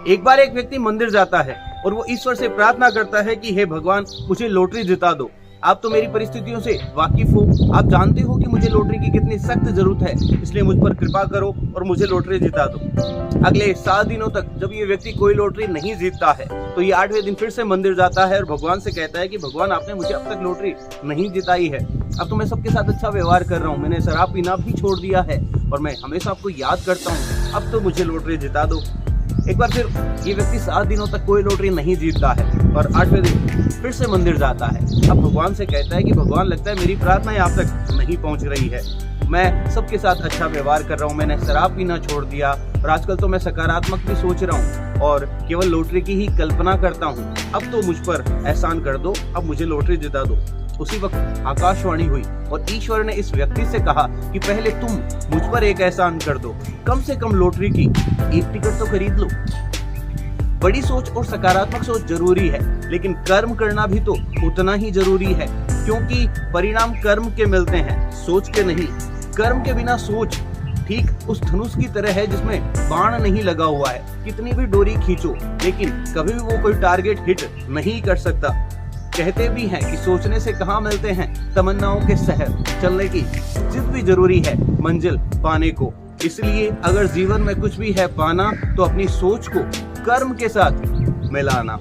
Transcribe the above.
एक बार एक व्यक्ति मंदिर जाता है और वो ईश्वर से प्रार्थना करता है कि हे भगवान, मुझे लॉटरी जिता दो। आप तो मेरी परिस्थितियों से वाकिफ हो, आप जानते हो कि मुझे लॉटरी की कितनी सख्त जरूरत है, इसलिए मुझ पर कृपा करो और मुझे लॉटरी जिता दो। अगले 7 दिनों तक जब ये व्यक्ति कोई लॉटरी नहीं जीतता है तो ये 8वें दिन फिर से मंदिर जाता है और भगवान से कहता है कि भगवान, आपने मुझे अब तक लॉटरी नहीं जिताई है। अब तो मैं सबके साथ अच्छा व्यवहार कर रहा हूँ, मैंने शराब पीना भी छोड़ दिया है और मैं हमेशा आपको याद करता हूँ, अब तो मुझे लॉटरी जिता दो। एक बार फिर ये व्यक्ति 7 दिनों तक कोई लॉटरी नहीं जीतता है और 8वें दिन फिर से मंदिर जाता है। अब भगवान से कहता है कि भगवान, लगता है मेरी प्रार्थनाएं आप तक नहीं पहुंच रही है, मैं सबके साथ अच्छा व्यवहार कर रहा हूं, मैंने शराब पीना छोड़ दिया और आजकल तो मैं सकारात्मक भी सोच रहा हूं और केवल लॉटरी की ही कल्पना करता हूं। अब तो मुझ पर एहसान कर दो, अब मुझे लॉटरी जिता दो। उसी वक्त आकाशवाणी हुई और ईश्वर ने इस व्यक्ति से कहा कि पहले तुम मुझ पर एक एहसान कर दो, कम से कम लॉटरी की एक टिकट तो खरीद लो। बड़ी सोच और सकारात्मक सोच जरूरी है, लेकिन कर्म करना भी तो उतना ही जरूरी है, क्योंकि परिणाम कर्म के मिलते हैं, सोच के नहीं। कर्म के बिना सोच ठीक उस धनुष की तरह है जिसमें बाण नहीं लगा हुआ है, कितनी भी डोरी खींचो लेकिन कभी भी वो कोई टारगेट हिट नहीं कर सकता। कहते भी हैं कि सोचने से कहाँ मिलते हैं तमन्नाओं के शहर, चलने की जिद भी जरूरी है मंजिल पाने को। इसलिए अगर जीवन में कुछ भी है पाना तो अपनी सोच को कर्म के साथ मिलाना।